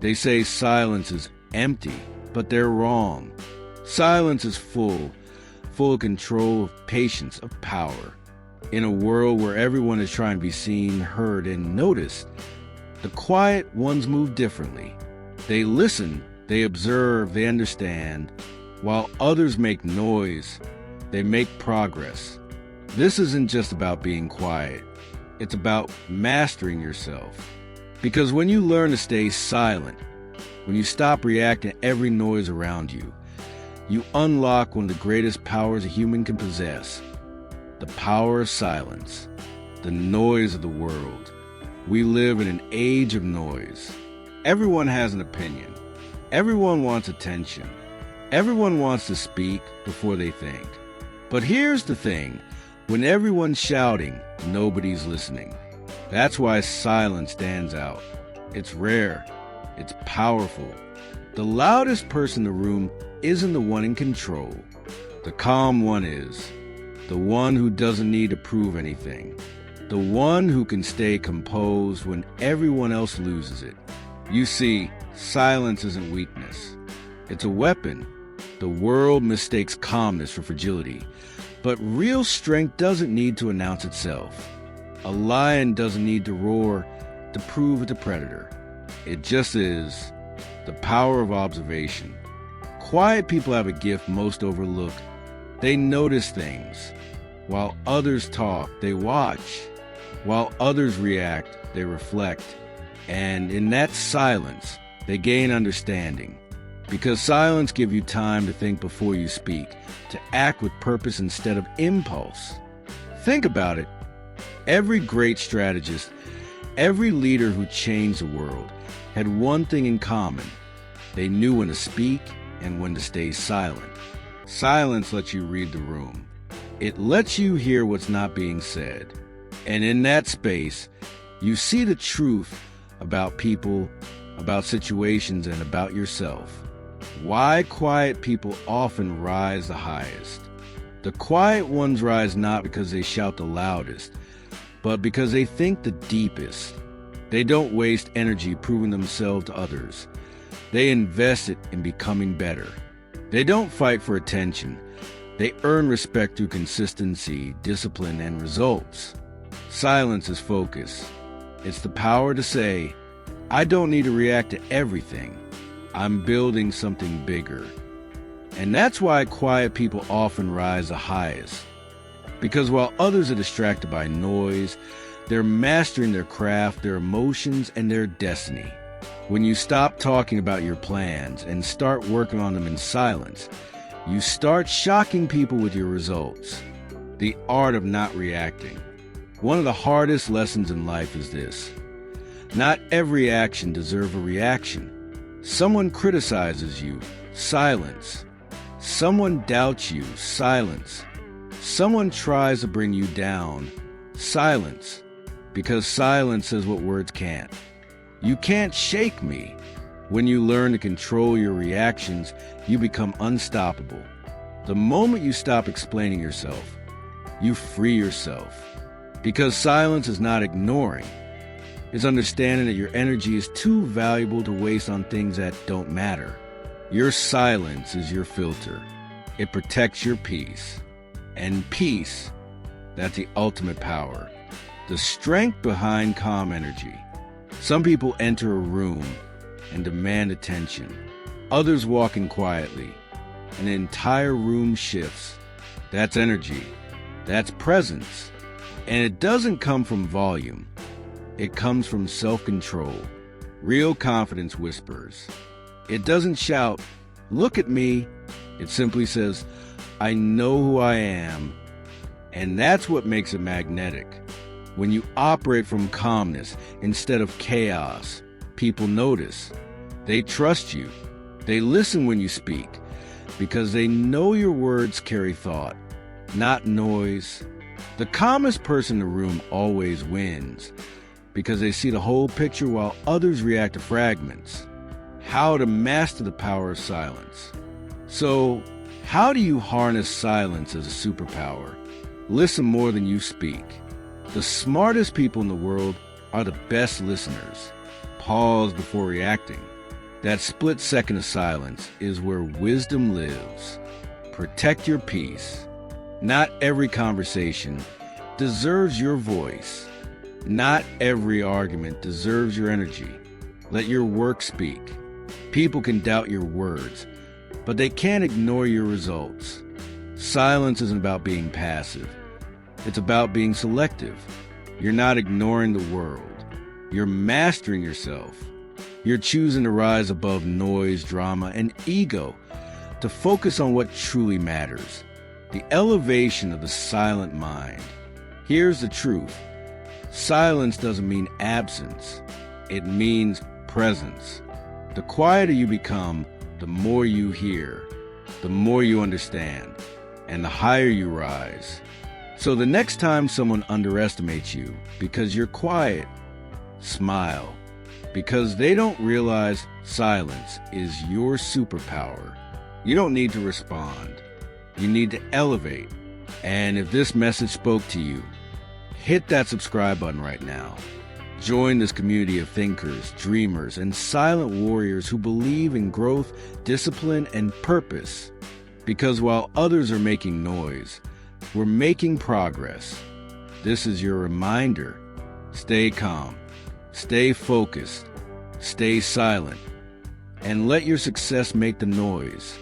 They say silence is empty, but they're wrong. Silence is full of control, of patience, of power. In a world where everyone is trying to be seen, heard, and noticed, the quiet ones move differently. They listen, they observe, they understand. While others make noise, they make progress. This isn't just about being quiet. It's about mastering yourself. Because when you learn to stay silent, when you stop reacting to every noise around you, you unlock one of the greatest powers a human can possess. The power of silence, the noise of the world. We live in an age of noise. Everyone has an opinion. Everyone wants attention. Everyone wants to speak before they think. But here's the thing. When everyone's shouting, nobody's listening. That's why silence stands out. It's rare. It's powerful. The loudest person in the room isn't the one in control. The calm one is. The one who doesn't need to prove anything. The one who can stay composed when everyone else loses it. You see, silence isn't weakness. It's a weapon. The world mistakes calmness for fragility. But real strength doesn't need to announce itself. A lion doesn't need to roar to prove it's a predator. It just is. The power of observation. Quiet people have a gift most overlook. They notice things. While others talk, they watch. While others react, they reflect. And in that silence, they gain understanding. Because silence gives you time to think before you speak, to act with purpose instead of impulse. Think about it. Every great strategist, every leader who changed the world had one thing in common. They knew when to speak and when to stay silent. Silence lets you read the room. It lets you hear what's not being said. And in that space, you see the truth about people, about situations, and about yourself. Why quiet people often rise the highest. The quiet ones rise not because they shout the loudest, but because they think the deepest. They don't waste energy proving themselves to others. They invest it in becoming better. They don't fight for attention. They earn respect through consistency, discipline, and results. Silence is focus. It's the power to say, I don't need to react to everything. I'm building something bigger. And that's why quiet people often rise the highest. Because while others are distracted by noise, they're mastering their craft, their emotions, and their destiny. When you stop talking about your plans and start working on them in silence, you start shocking people with your results. The art of not reacting. One of the hardest lessons in life is this. Not every action deserves a reaction. Someone criticizes you, silence. Someone doubts you, silence. Someone tries to bring you down, silence. Because silence says what words can't. You can't shake me. When you learn to control your reactions, you become unstoppable. The moment you stop explaining yourself, you free yourself. Because silence is not ignoring. It's understanding that your energy is too valuable to waste on things that don't matter. Your silence is your filter. It protects your peace. And peace, that's the ultimate power. The strength behind calm energy. Some people enter a room and demand attention. Others walk in quietly. An entire room shifts. That's energy. That's presence. And it doesn't come from volume. It comes from self-control. Real confidence whispers. It doesn't shout, look at me. It simply says, I know who I am. And that's what makes it magnetic. When you operate from calmness instead of chaos, people notice. They trust you. They listen when you speak because they know your words carry thought, not noise. The calmest person in the room always wins because they see the whole picture while others react to fragments. How to master the power of silence. So, how do you harness silence as a superpower? Listen more than you speak. The smartest people in the world are the best listeners. Pause before reacting. That split second of silence is where wisdom lives. Protect your peace. Not every conversation deserves your voice. Not every argument deserves your energy. Let your work speak. People can doubt your words, but they can't ignore your results. Silence isn't about being passive. It's about being selective. You're not ignoring the world. You're mastering yourself. You're choosing to rise above noise, drama, and ego to focus on what truly matters. The elevation of the silent mind. Here's the truth. Silence doesn't mean absence. It means presence. The quieter you become, the more you hear, the more you understand, and the higher you rise. So the next time someone underestimates you because you're quiet, smile, because they don't realize silence is your superpower. You don't need to respond. You need to elevate. And if this message spoke to you, hit that subscribe button right now. Join this community of thinkers, dreamers, and silent warriors who believe in growth, discipline, and purpose. Because while others are making noise, we're making progress. This is your reminder. Stay calm, stay focused, stay silent, and let your success make the noise.